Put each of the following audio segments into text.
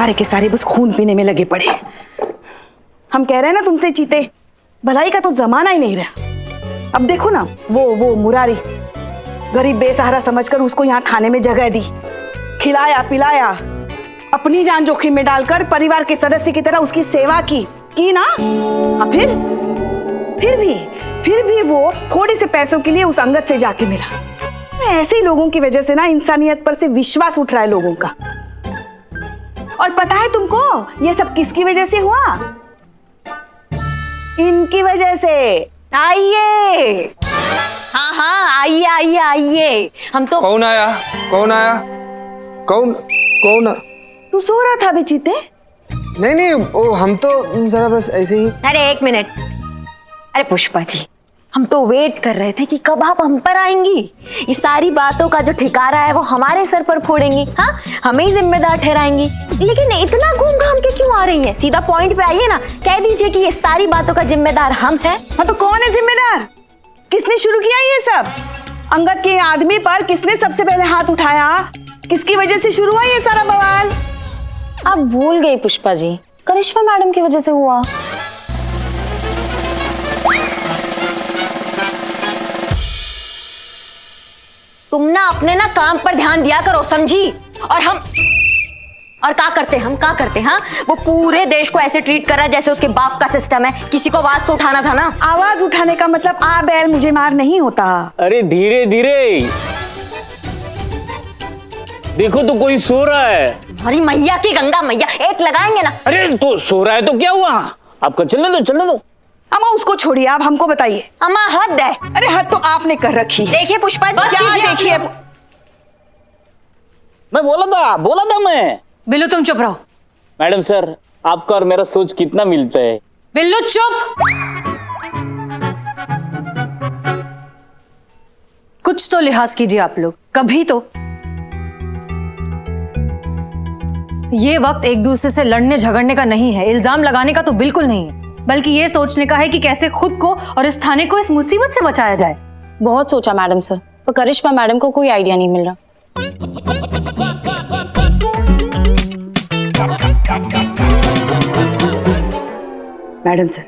सारे के सारे बस खून पीने में लगे पड़े। हम कह रहे हैं ना तुमसे चीते, भलाई का तो जमाना ही नहीं रहा। अब देखो ना, वो मुरारी गरीब बेसहारा समझकर उसको यहाँ थाने में जगह दी, खिलाया पिलाया, अपनी जान जोखिम में डालकर परिवार के सदस्य की तरह उसकी सेवा की ना। हाँ, फिर भी वो थोड़े से पैसों के लिए उस अंगद से जाके मिला। ऐसे ही लोगों की वजह से ना इंसानियत पर से विश्वास उठ रहा है लोगों का। और पता है तुमको ये सब किसकी वजह से हुआ? इनकी वजह से। आइए, हाँ आइए आइए आइए। हम तो कौन आया? कौन? तू सो रहा था बेचीते? नहीं, वो हम तो जरा बस ऐसे ही। अरे एक मिनट, अरे पुष्पा जी, हम तो वेट कर रहे थे कि कब आप हम पर आएंगी। ये सारी बातों का जो ठिकारा है वो हमारे सर पर फोड़ेंगी, हाँ, हमें ही जिम्मेदार ठहराएंगी। लेकिन इतना घूम घाम के क्यों आ रही हैं? सीधा पॉइंट पे आइए ना, कह दीजिए कि ये सारी बातों का जिम्मेदार हम हैं। हाँ तो कौन है जिम्मेदार? किसने शुरू किया ये सब? अंगद के आदमी पर किसने सबसे पहले हाथ उठाया? किसकी वजह से शुरू हुआ ये सारा बवाल? आप भूल गई पुष्पा जी, करिश्मा मैडम की वजह से हुआ। तुम ना अपने ना काम पर ध्यान दिया करो, समझी? और क्या करते हैं? हाँ, वो पूरे देश को ऐसे ट्रीट कर रहा है जैसे उसके बाप का सिस्टम है। किसी को आवाज तो उठाना था ना। आवाज उठाने का मतलब आ बैल मुझे मार नहीं होता। अरे धीरे धीरे देखो तो कोई सो रहा है। हमारी मैया की गंगा मैया, एक लगाएंगे ना। अरे तो सो रहा है तो क्या हुआ? आपको चलने दो। अम्मा उसको छोड़िए, आप हमको बताइए। अम्मा हद है। अरे हद तो आपने कर रखी है। देखिए पुष्पा जी, क्या देखिए? मैं बोला था मैं। बिल्लू तुम चुप रहो। मैडम सर, आपका और मेरा सोच कितना मिलता है। बिल्लू चुप। कुछ तो लिहाज कीजिए आप लोग, कभी तो। ये वक्त एक दूसरे से लड़ने झगड़ने का नहीं है, इल्जाम लगाने का तो बिल्कुल नहीं है, बल्कि ये सोचने का है कि कैसे खुद को और इस थाने को इस मुसीबत से बचाया जाए। बहुत सोचा मैडम सर, पर करिश्मा मैडम को कोई आइडिया नहीं मिल रहा। मैडम सर,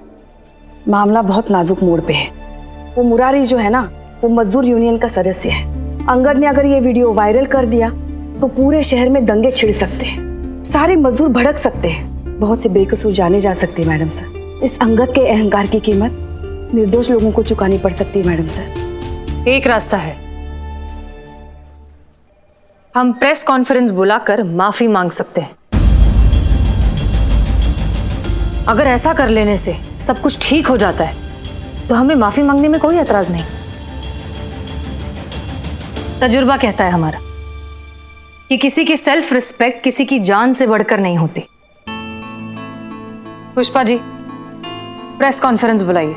मामला बहुत नाजुक मोड़ पे है। वो मुरारी जो है ना, वो मजदूर यूनियन का सदस्य है। अंगद ने अगर ये वीडियो वायरल कर दिया तो पूरे शहर में दंगे छिड़ सकते हैं, सारे मजदूर भड़क सकते हैं, बहुत से बेकसूर जाने जा सकते हैं। मैडम सर, इस अंगद के अहंकार की कीमत निर्दोष लोगों को चुकानी पड़ सकती है। मैडम सर, एक रास्ता है, हम प्रेस कॉन्फ्रेंस बुलाकर माफी मांग सकते हैं। अगर ऐसा कर लेने से सब कुछ ठीक हो जाता है तो हमें माफी मांगने में कोई एतराज नहीं। तजुर्बा कहता है हमारा कि किसी की सेल्फ रिस्पेक्ट किसी की जान से बढ़कर नहीं होती। पुष्पा जी, प्रेस कॉन्फ्रेंस बुलाइए।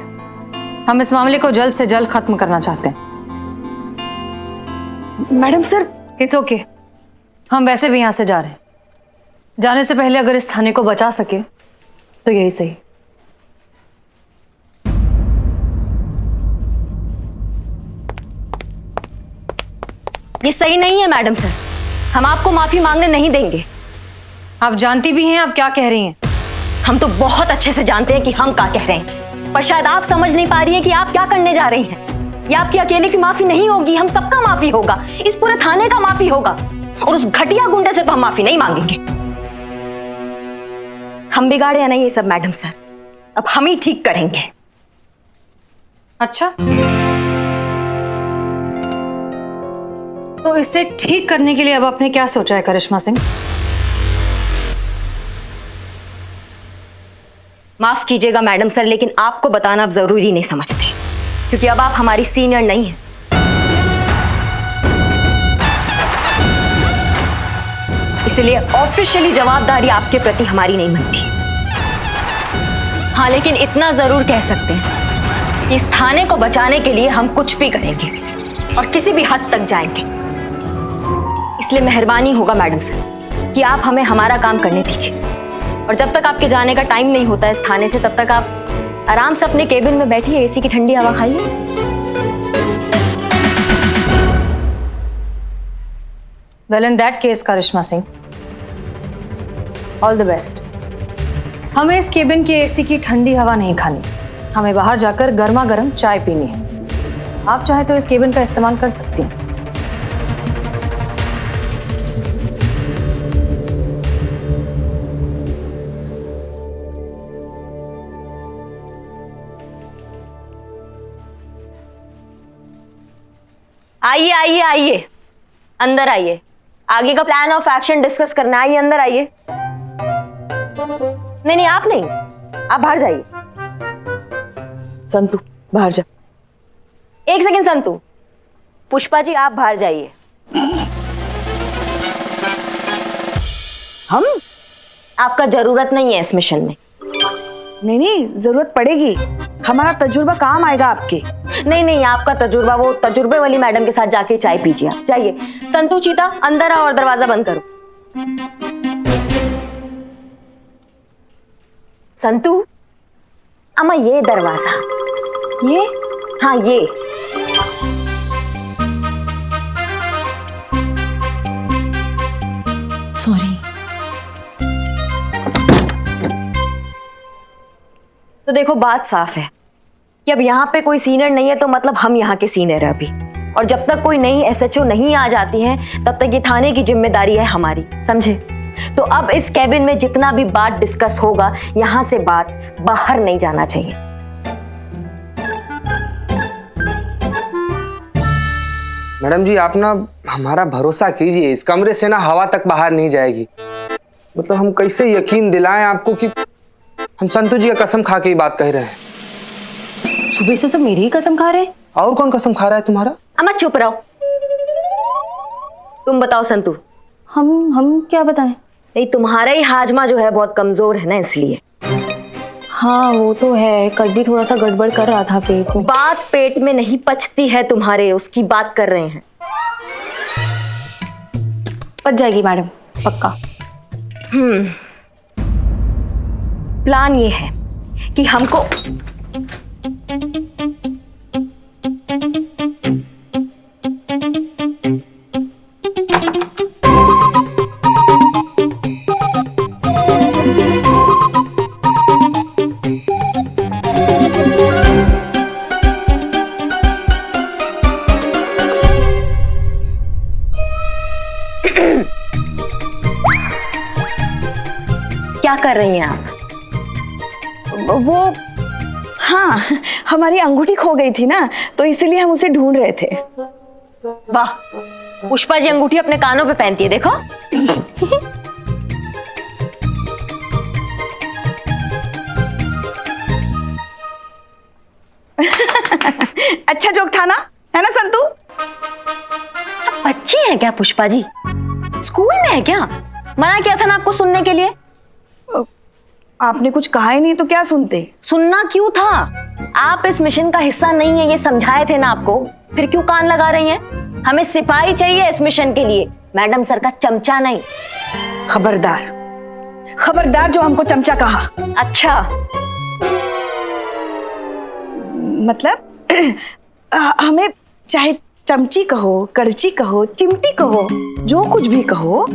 हम इस मामले को जल्द से जल्द खत्म करना चाहते हैं। मैडम सर, इट्स ओके, हम वैसे भी यहां से जा रहे हैं। जाने से पहले अगर इस थाने को बचा सके तो यही सही। ये सही नहीं है मैडम सर, हम आपको माफी मांगने नहीं देंगे। आप जानती भी हैं आप क्या कह रही हैं। हम तो बहुत अच्छे से जानते हैं कि हम क्या कह रहे हैं, पर शायद आप समझ नहीं पा रही हैं कि आप क्या करने जा रही हैं। ये आपकी अकेले की माफी नहीं होगी, हम सबका माफी होगा, इस पूरे थाने का माफी होगा। और उस घटिया गुंडे से तो हम माफी नहीं मांगेंगे। हम बिगाड़े हैं नहीं ये सब मैडम सर, अब हम ही ठीक करेंगे। अच्छा, तो इसे ठीक करने के लिए अब आपने क्या सोचा है करिश्मा सिंह? माफ कीजिएगा मैडम सर, लेकिन आपको बताना अब जरूरी नहीं समझते, क्योंकि अब आप हमारी सीनियर नहीं हैं। इसलिए ऑफिशियली जवाबदारी आपके प्रति हमारी नहीं बनती। हाँ, लेकिन इतना जरूर कह सकते हैं, इस थाने को बचाने के लिए हम कुछ भी करेंगे और किसी भी हद तक जाएंगे। इसलिए मेहरबानी होगा मैडम सर कि आप हमें हमारा काम करने दीजिए, और जब तक आपके जाने का टाइम नहीं होता इस थाने से, तब तक आप आराम से अपने केबिन में बैठिए, एसी की ठंडी हवा खाइए। Well in that case Karishma Singh, all the best. हमें इस केबिन के एसी की ठंडी हवा नहीं खानी, हमें बाहर जाकर गर्मा गर्म चाय पीनी है। आप चाहे तो इस केबिन का इस्तेमाल कर सकती हैं। आइए आइए आइए, अंदर आइए। आगे का प्लान ऑफ एक्शन डिस्कस करना है। आइए अंदर आइए। नहीं नहीं, आप नहीं, आप बाहर जाइए। संतु बाहर जा। एक सेकंड संतु, पुष्पा जी आप बाहर जाइए। हम आपका जरूरत नहीं है इस मिशन में। नहीं नहीं, जरूरत पड़ेगी, हमारा तजुर्बा काम आएगा आपके। नहीं नहीं, आपका तजुर्बा वो तजुर्बे वाली मैडम के साथ जाके चाय पीजिए। आप जाइए। संतु चीता अंदर आओ और दरवाजा बंद करो। संतु अम्मा, ये दरवाजा, ये हाँ ये। सॉरी। तो देखो बात साफ है कि अब यहाँ पे कोई सीनियर नहीं है, तो मतलब हम यहाँ के सीनियर है अभी। और जब तक कोई नई एसएचओ नहीं आ जाती है तब तक ये थाने की जिम्मेदारी है हमारी, समझे? तो अब इस कैबिन में जितना भी बात डिस्कस होगा, यहाँ से बात बाहर नहीं जाना चाहिए। मैडम जी, आप ना हमारा भरोसा कीजिए, इस कमरे से ना हवा तक बाहर नहीं जाएगी। मतलब हम कैसे यकीन दिलाएं आपको कि हम संतु जी का कसम खा के ही बात कह रहे हैं। सुबह से सब मेरी ही कसम खा रहे हैं। और कौन कसम खा रहा है तुम्हारा? अम्मा चुप रहो। तुम बताओ संतु। हम क्या बताएं? नहीं, तुम्हारा ही हाजमा जो है बहुत कमजोर है ना, इसलिए। हाँ वो तो है, कल भी थोड़ा सा गड़बड़ कर रहा था पेट में। बात पेट में नहीं पचती है तुम्हारे, उसकी बात कर रहे हैं। पच जाएगी मैडम, पक्का। प्लान ये है कि हमको क्या कर रही हैं आप? वो हाँ, हमारी अंगूठी खो गई थी ना, तो इसीलिए हम उसे ढूंढ रहे थे। वाह, पुष्पा जी अंगूठी अपने कानों पे पहनती है, देखो। अच्छा जोक था ना, है ना संतु? आप बच्ची हैं क्या पुष्पा जी? स्कूल में है क्या? मना किया था ना आपको सुनने के लिए। आपने कुछ कहा ही नहीं तो क्या सुनते? सुनना क्यों था? आप इस मिशन का हिस्सा नहीं है, ये समझाए थे ना आपको, फिर क्यों कान लगा रही हैं? हमें सिपाही चाहिए इस मिशन के लिए, मैडम सर का चमचा नहीं। खबरदार, खबरदार जो हमको चमचा कहा। अच्छा, मतलब हमें चाहे चमची कहो, कड़ची कहो, चिमटी कहो, जो कुछ भी कहो,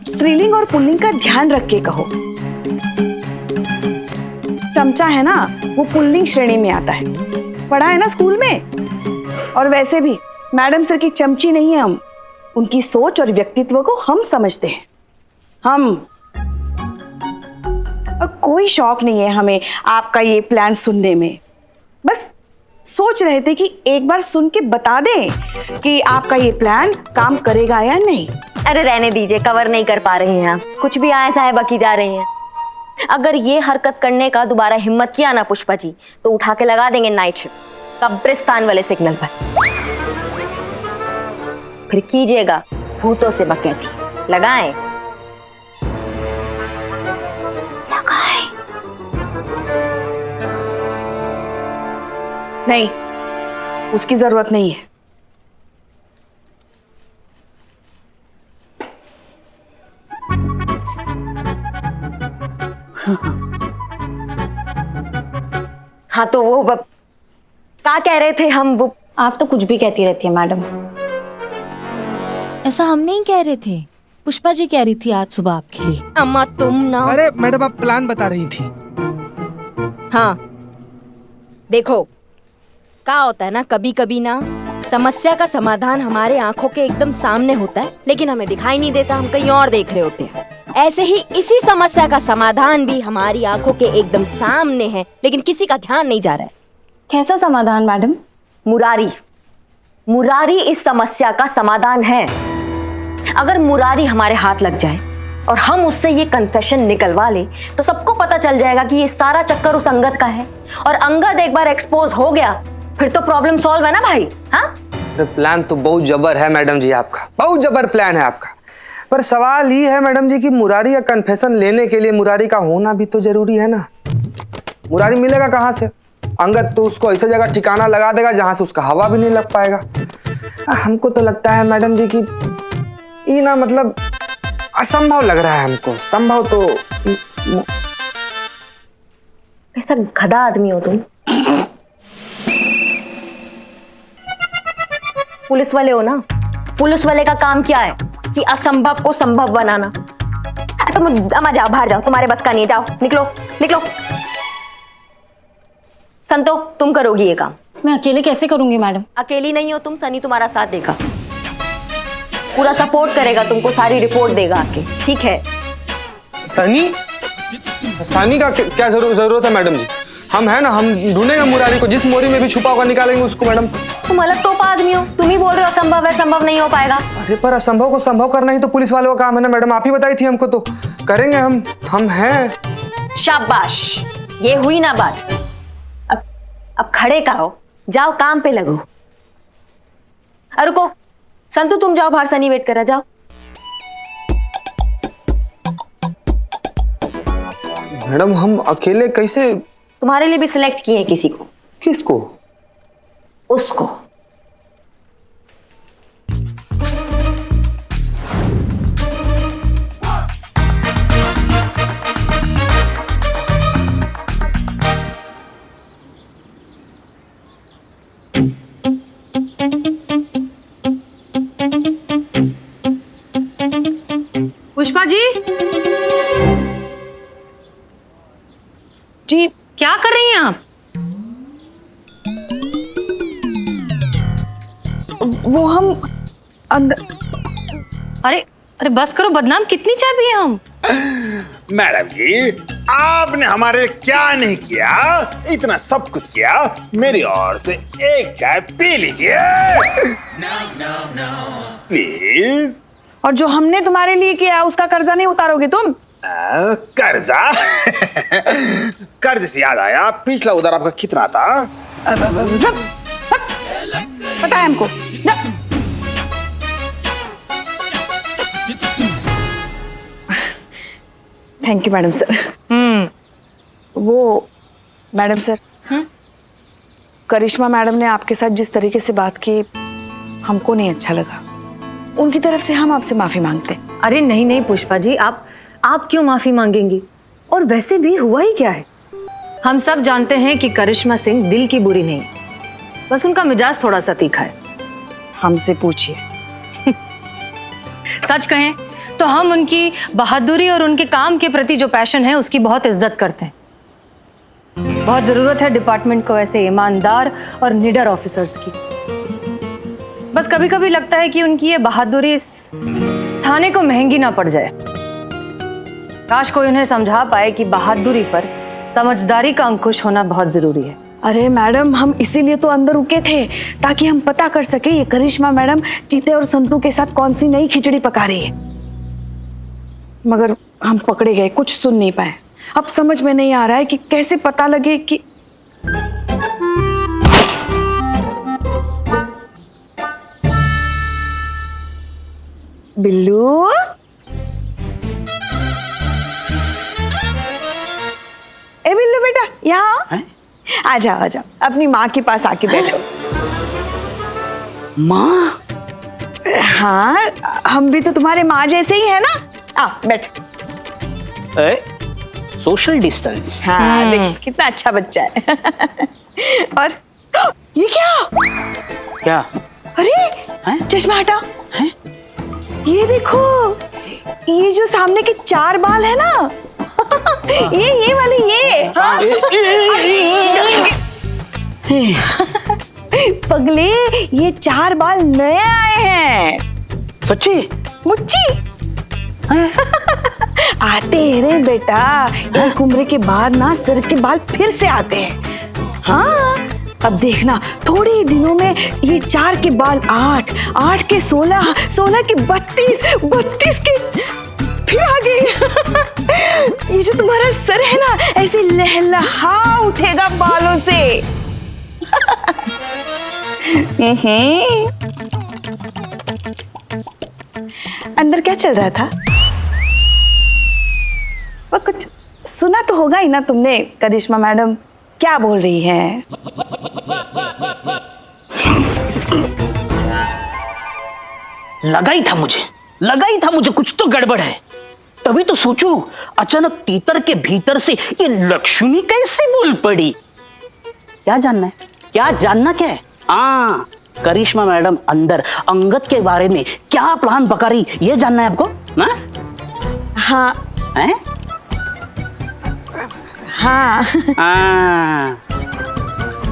स्त्रीलिंग और पुल्लिंग का ध्यान रख के कहो। चमचा है ना, वो पुल्लिंग श्रेणी में आता है, पढ़ा है ना स्कूल में। और वैसे भी मैडम सर की चमची नहीं है हम, उनकी सोच और व्यक्तित्व को हम समझते हैं। हम और कोई शौक नहीं है हमें आपका ये प्लान सुनने में, बस सोच रहे थे कि एक बार सुन के बता दें कि आपका ये प्लान काम करेगा या नहीं। अरे रहने दीजिए, कवर नहीं कर पा रही हैं आप, कुछ भी आए साए बकी जा रही हैं। अगर ये हरकत करने का दोबारा हिम्मत किया ना पुष्पा जी, तो उठा के लगा देंगे नाइट शिफ्ट कब्रिस्तान वाले सिग्नल पर। फिर कीजिएगा भूतों से बकैती। लगाएं लगाएं। नहीं, उसकी जरूरत नहीं है। हाँ तो वो क्या कह रहे थे हम? वो आप तो कुछ भी कहती रहती है मैडम। ऐसा हम नहीं कह रहे थे। पुष्पा जी कह रही थी आज सुबह आपके लिए। अम्मा तुम ना। अरे मैडम आप प्लान बता रही थी। हाँ देखो, क्या होता है ना, कभी कभी ना समस्या का समाधान हमारे आंखों के एकदम सामने होता है, लेकिन हमें दिखाई नहीं देता, हम कहीं और देख रहे होते हैं। ऐसे ही इसी समस्या का समाधान भी हमारी आंखों के एकदम सामने है, लेकिन किसी का ध्यान नहीं जा रहा है। कैसा समाधान मैडम? मुरारी, मुरारी इस समस्या का समाधान है। अगर मुरारी हमारे हाथ लग जाए और हम उससे ये कन्फेशन निकलवा ले तो सबको पता चल जाएगा कि ये सारा चक्कर उस अंगद का है, और अंगद एक बार एक्सपोज हो गया फिर तो प्रॉब्लम सॉल्व है ना भाई। हाँ प्लान तो बहुत जबर है मैडम जी आपका, बहुत जबर प्लान है आपका। पर सवाल ये है मैडम जी कि मुरारी का कन्फेशन लेने के लिए मुरारी का होना भी तो जरूरी है ना। मुरारी मिलेगा कहाँ से? अंगद तो उसको ऐसी जगह ठिकाना लगा देगा जहां से उसका हवा भी नहीं लग पाएगा। हमको तो लगता है मैडम जी कि ये ना मतलब असंभव लग रहा है हमको। संभव तो ऐसा गधा आदमी हो तुम। पुलिस वाले हो ना, पुलिस वाले का काम क्या है कि असंभव को संभव बनाना। तुम अम्मा जाओ, बाहर जाओ, तुम्हारे बस का नहीं है, जाओ निकलो निकलो। संतो तुम करोगी ये काम। मैं अकेले कैसे करूंगी मैडम? अकेली नहीं हो तुम, सनी तुम्हारा साथ देगा, पूरा सपोर्ट करेगा तुमको, सारी रिपोर्ट देगा आके, ठीक है? सनी? सनी का क्या जरूरत है मैडम जी? हम है ना, हम ढूंढेंगे मुरारी को, जिस मोरी में भी छुपा होगा निकालेंगे उसको मैडम। तुम अलग टोपा आदमी हो, तुम ही बोल रहे हो असंभव है, संभव नहीं हो पाएगा। अरे पर असंभव को संभव करना ही तो पुलिस वालों का काम है ना मैडम, आप ही बताई थी हमको, तो करेंगे हम हैं। शाबाश, ये हुई ना बात। अब खड़े का हो, जाओ काम पे लगो। अरे रुको संतू, तुम जाओ बाहर, सनी वेट कर रहा, जाओ। मैडम हम अकेले कैसे? तुम्हारे लिए भी सिलेक्ट किए किसी को। किसको? उसको। पुष्पा जी, जी क्या कर रही हैं आप? वो हम अंदर। अरे अरे बस करो, बदनाम कितनी चाय पिए हम? मैडम जी आपने हमारे लिए क्या नहीं किया, इतना सब कुछ किया। मेरी ओर से एक चाय पी लीजिए प्लीज। और जो हमने तुम्हारे लिए किया उसका कर्जा नहीं उतारोगे तुम? कर्जा? कर्ज से याद आया, पिछला उधार आपका कितना था? पता है हमको। Thank you madam sir. वो मैडम सर, करिश्मा मैडम ने आपके साथ जिस तरीके से बात की हमको नहीं अच्छा लगा। उनकी तरफ से हम आपसे माफी मांगते हैं। अरे नहीं नहीं पुष्पा जी, आप क्यों माफी मांगेंगी? और वैसे भी हुआ ही क्या है? हम सब जानते हैं कि करिश्मा सिंह दिल की बुरी नहीं, बस उनका मिजाज थोड़ा सा तीखा है। हमसे पूछिए। सच कहें तो हम उनकी बहादुरी और उनके काम के प्रति जो पैशन है उसकी बहुत इज्जत करते हैं। बहुत जरूरत है डिपार्टमेंट को ऐसे ईमानदार और निडर ऑफिसर्स की। बस कभी कभी लगता है कि उनकी ये बहादुरी इस थाने को महंगी ना पड़ जाए। काश कोई उन्हें समझा पाए कि बहादुरी पर समझदारी का अंकुश होना बहुत जरूरी है। अरे मैडम, हम इसीलिए तो अंदर रुके थे ताकि हम पता कर सके ये करिश्मा मैडम चीते और संतू के साथ कौन सी नई खिचड़ी पका रही है। मगर हम पकड़े गए, कुछ सुन नहीं पाए। अब समझ में नहीं आ रहा है कि कैसे पता लगे कि बिल्लू, ए बिल्लू बेटा, यहाँ आ जाओ, आ जाओ, अपनी माँ के पास आके बैठो। माँ? हाँ, हम भी तो तुम्हारे माँ जैसे ही है ना। आ बैठ। Social distance. हाँ देखिए कितना अच्छा बच्चा है। और ये क्या? क्या? अरे चश्मा हटा। हैं? ये देखो, ये जो सामने के 4 बाल है ना, ये वाले ये। हाँ? पगले, ये 4 बाल नए आए हैं। सच्ची? मुच्ची आते हैं रे बेटा, एक उम्र के बाद ना सिर के बाल फिर से आते हैं। हाँ, अब देखना थोड़े ही दिनों में ये 4 के बाल 8, 8 के 16, 16 के 32, 32 के फिर आ गए। ये जो तुम्हारा सर है ना, ऐसे लहलहा उठेगा बालों से। अंदर क्या चल रहा था? वो कुछ सुना तो होगा ही ना तुमने, करिश्मा मैडम क्या बोल रही है? लगा ही था मुझे कुछ तो गड़बड़ है। तभी तो सोचूं, अचानक तीतर के भीतर से ये लक्ष्मी कैसे बोल पड़ी। क्या जानना है? हाँ, करिश्मा मैडम अंदर अंगद के बारे में क्या प्लान पका रही, ये जानना है आपको? हाँ हैं? हाँ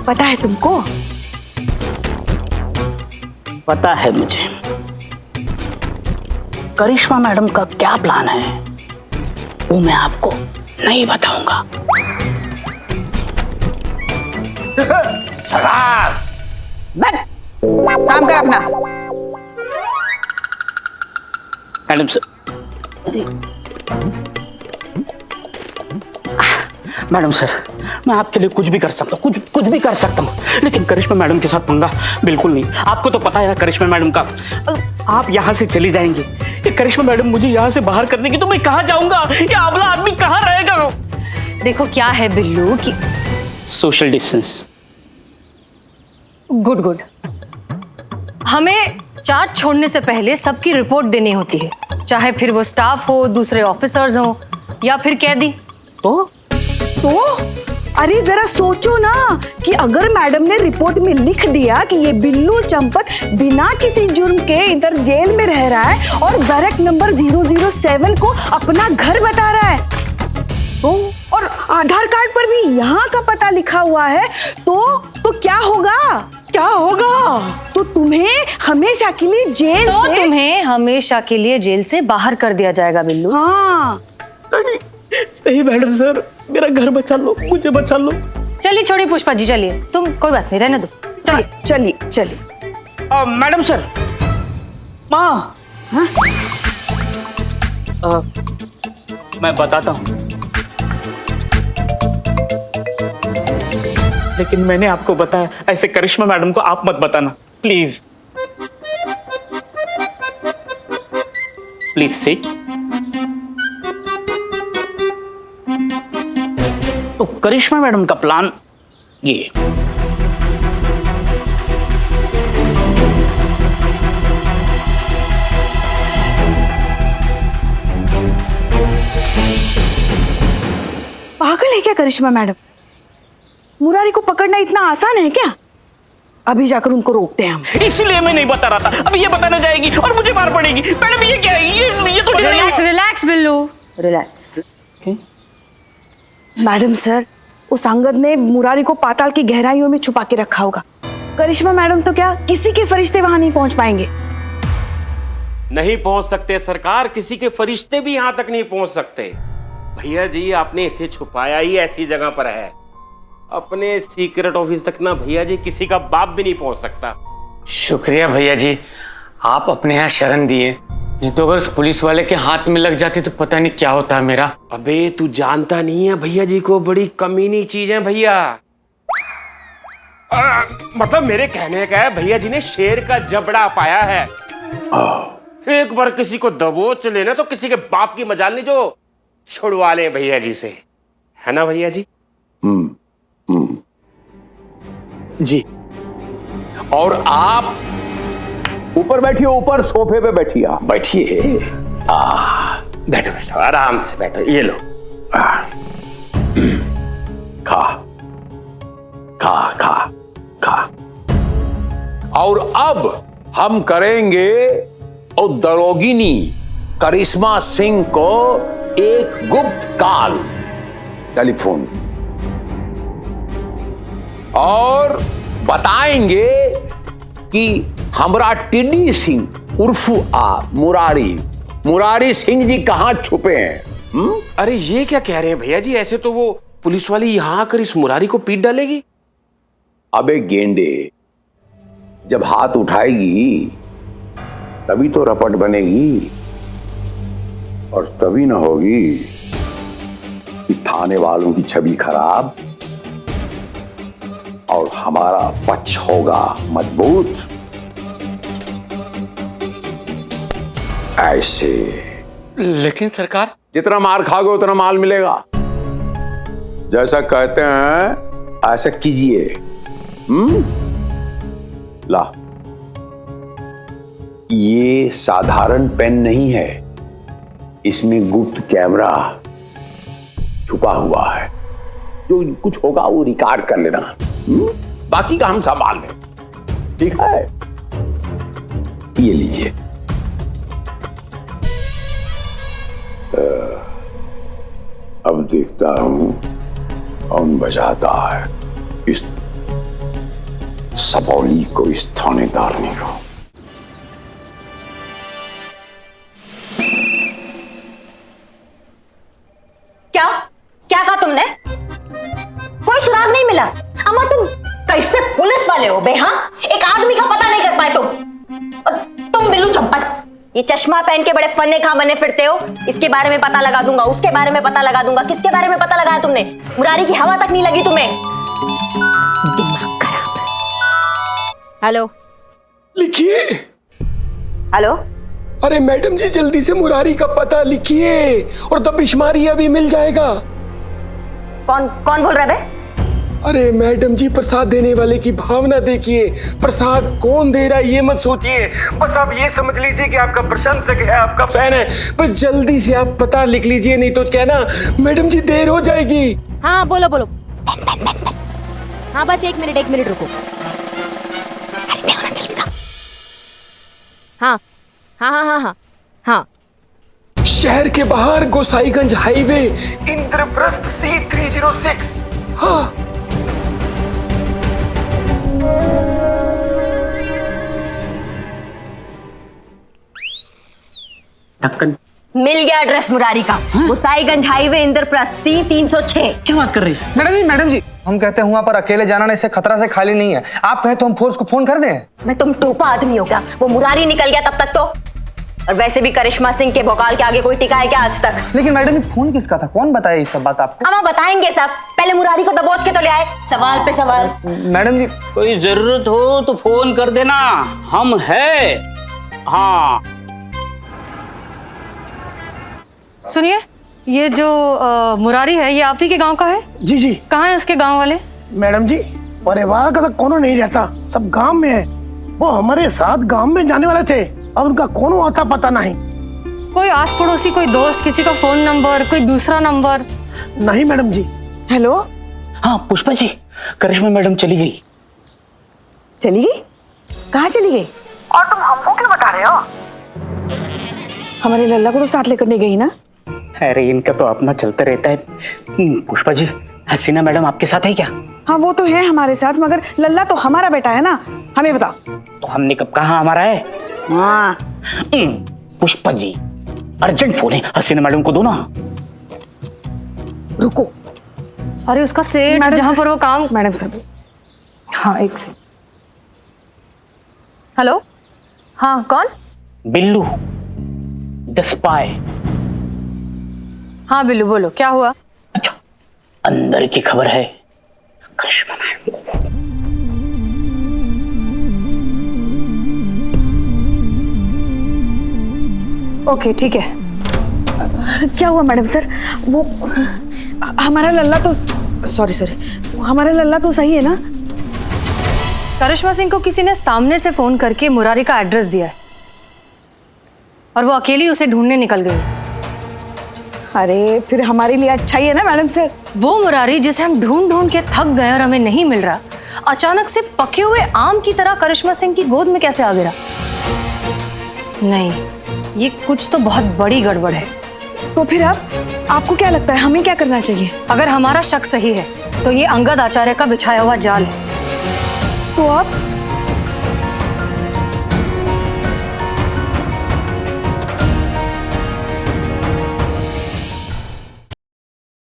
पता है तुमको? पता है मुझे। करिश्मा मैडम का क्या प्लान है वो मैं आपको नहीं बताऊंगा। शाबाश। काम कर अपना। मैडम सर, मैडम सर, मैं आपके लिए कुछ भी कर सकता हूँ, कुछ भी कर सकता हूँ, लेकिन करिश्मा मैडम के साथ पंगा बिल्कुल नहीं। आपको तो पता है ना करिश्मा मैडम का, आप यहाँ से चली जाएंगे, ये करिश्मा मैडम मुझे यहाँ से बाहर कर देगी तो मैं कहाँ जाऊंगा? ये अबला आदमी कहाँ रहेगा? देखो क्या है बिल्लू कि सोशल डिस्टेंस। गुड। हमें चार्ट छोड़ने से पहले सबकी रिपोर्ट देनी होती है, चाहे फिर वो स्टाफ हो, दूसरे ऑफिसर्स हो या फिर कैदी। तो अरे जरा सोचो ना कि अगर मैडम ने रिपोर्ट में लिख दिया कि ये बिल्लू चंपत बिना किसी जुर्म के इधर जेल में रह रहा है और बैरक नंबर 007 को अपना घर बता रहा है, तो और आधार कार्ड पर भी यहाँ का पता लिखा हुआ है, तो क्या होगा? तो तुम्हें हमेशा के लिए तुम्हें हमेशा के लिए जेल से बाहर कर दिया जाएगा बिल्लू। हाँ नहीं मैडम सर, मेरा घर बचा लो, मुझे बचा लो। चलिए छोड़िए पुष्पा जी, चलिए, तुम कोई बात नहीं, रहने दो, चलिए। मैडम सर, माँ, मैं बताता हूँ, लेकिन मैंने आपको बताया, ऐसे करिश्मा मैडम को आप मत बताना, प्लीज सिट। तो करिश्मा मैडम का प्लान ये, पागल है क्या करिश्मा मैडम? मुरारी को पकड़ना इतना आसान है क्या? अभी जाकर उनको रोकते हैं हम। इसलिए मैं नहीं बता रहा था, अभी ये बताने जाएगी और मुझे मार पड़ेगी। मैडम ये क्या है? ये तो relax Billu, relax. Madam sir, उस अंगद ने मुरारी को पाताल की गहराइयों में छुपा के रखा होगा। करिश्मा मैडम तो क्या किसी के फरिश्ते वहां नहीं पहुंच पाएंगे। नहीं पहुंच सकते सरकार, किसी के फरिश्ते भी यहां तक नहीं पहुंच सकते। भैया जी आपने इसे छुपाया ही ऐसी जगह पर है, अपने सीक्रेट ऑफिस तक ना भैया जी किसी का बाप भी नहीं पहुंच सकता। शुक्रिया भैया जी, आप अपने यहाँ शरण दिए, नहीं तो अगर उस पुलिस वाले के हाथ में लग जाती तो पता नहीं क्या होता है मेरा। अबे तू जानता नहीं है भैया जी को, बड़ी कमीनी चीज है भैया। मतलब मेरे कहने का है, भैया जी ने शेर का जबड़ा पाया है। एक बार किसी को दबोच लेना तो किसी के बाप की मजाल नहीं, जो छुड़वा ले भैया जी से, है ना भैया जी? जी। और आप ऊपर बैठिए, ऊपर सोफे पे बैठिए, आप बैठिए। बैठो बैठो, आराम से बैठो, ये लो। खा खा खा खा। और अब हम करेंगे और दरोगिनी करिश्मा सिंह को एक गुप्त कॉल, टेलीफोन, और बताएंगे कि हमरा टिड्डी सिंह उर्फ मुरारी सिंह जी कहां छुपे हैं। अरे ये क्या कह रहे हैं भैया जी? ऐसे तो वो पुलिस वाली यहां आकर इस मुरारी को पीट डालेगी। अबे गेंडे, जब हाथ उठाएगी तभी तो रपट बनेगी, और तभी ना होगी कि थाने वालों की छवि खराब और हमारा पक्ष होगा मजबूत। ऐसे। लेकिन सरकार, जितना मार खाओगे उतना माल मिलेगा। जैसा कहते हैं ऐसा कीजिए। ला, ये साधारण पेन नहीं है, इसमें गुप्त कैमरा छुपा हुआ है। जो कुछ होगा वो रिकॉर्ड कर लेना। बाकी का हम संभाल लें, ठीक है? ये लीजिए। अब देखता हूं कौन बजाता है इस सबौली को, इस थानेदारनी को। क्या क्या कहा तुमने? कोई सुराग नहीं मिला? अम्मा तुम कैसे पुलिस वाले हो बे? हाँ, एक आदमी का पता नहीं कर पाए तुम। और तुम बिल्लू चंपट, ये चश्मा पहन के बड़े फन्ने खा बने फिरते हो। इसके बारे में पता लगा दूंगा, उसके बारे में पता लगा दूंगा। किसके बारे में पता लगाया तुमने? मुरारी की हवा तक नहीं लगी तुम्हें। दिमाग खराब। हेलो, लिखिए। हेलो। अरे मैडम जी, जल्दी से मुरारी का पता लिखिए और दबिशमारी अभी मिल जाएगा। कौन कौन बोल रहा है बे? अरे मैडम जी, प्रसाद देने वाले की भावना देखिए। प्रसाद कौन दे रहा है ये मत सोचिए, बस आप ये समझ लीजिए कि आपका प्रशंसक है, आपका फैन है। बस जल्दी से आप पता लिख लीजिए, नहीं तो क्या ना मैडम जी देर हो जाएगी। हाँ बोलो बोलो। हाँ बस एक मिनट रुको। अरे देखो ना जल्दी का। हाँ हाँ हाँ हाँ हाँ हाँ। शहर के बाहर गोसाईगंज हाईवे, इंद्रप्रस्थ C306। हाँ, मिल गया एड्रेस मुरारी का। Gosaiganj highway, Indraprastha, C306। क्या बात कर रही है? मैडम जी, हम कहते हैं वहां पर अकेले जाना ना, इससे खतरा से खाली नहीं है। आप कहे तो हम फोर्स को फोन कर दें। मैं तुम टोपा आदमी हो क्या? वो मुरारी निकल गया तब तक तो। और वैसे भी करिश्मा सिंह के भोकाल के आगे कोई टिका है क्या आज तक? लेकिन मैडम जी, फोन किसका था? कौन बताया ये सब बात आपको? हम बताएंगे सब। पहले मुरारी को दबोच के तो ले आए। सवाल पे सवाल। मैडम जी, कोई जरूरत हो तो फोन कर देना, हम है। हाँ सुनिए, ये जो मुरारी है, ये आप ही के गांव का है? जी जी। कहाँ है उसके गांव वाले? मैडम जी, परिवार का तो कोनो नहीं रहता, सब गांव में है। वो हमारे साथ गांव में जाने वाले थे, अब उनका कोनो आता पता नहीं। कोई आस पड़ोसी, कोई दोस्त, किसी का फोन नंबर, कोई दूसरा नंबर? नहीं मैडम जी। हेलो। हाँ पुष्पा जी, करिश्मा मैडम चली गई। चली गई? कहाँ चली गई? और तुम हमको क्यों बता रहे हो? हमारे लल्ला को तो साथ लेकर नहीं गई ना? अरे इनका तो अपना चलता रहता है। पुष्पा जी, हसीना मैडम आपके साथ है क्या? हाँ वो तो है हमारे साथ, मगर लल्ला तो हमारा बेटा है ना, हमें बताओ। तो हमने कब कहा हमारा है? हाँ। पुष्पा जी, अर्जेंट फोन है, हसीना मैडम को दो ना। रुको। अरे उसका सेठ जहाँ पर वो काम। Madam sir. हाँ एक सेकंड। हेलो। हाँ कौन? Billu the spy. हाँ बिल्लू बोलो, क्या हुआ? अच्छा, अंदर की खबर है। करिश्मा मैडम। ओके ठीक है। क्या हुआ मैडम सर? वो हमारा लल्ला तो सॉरी हमारा लल्ला तो सही है ना? करिश्मा सिंह को किसी ने सामने से फोन करके मुरारी का एड्रेस दिया है और वो अकेली उसे ढूंढने निकल गई। अरे फिर हमारे लिए अच्छा ही है ना मैडम सर। वो मुरारी जिसे हम ढूंढ ढूंढ के थक गए और हमें नहीं मिल रहा, अचानक से पके हुए आम की तरह करिश्मा सिंह की गोद में कैसे आ गिरा? नहीं, ये कुछ तो बहुत बड़ी गड़बड़ है। तो फिर अब आपको क्या लगता है हमें क्या करना चाहिए? अगर हमारा शक सही है तो ये अंगद आचार्य का बिछाया हुआ जाल है। तो अब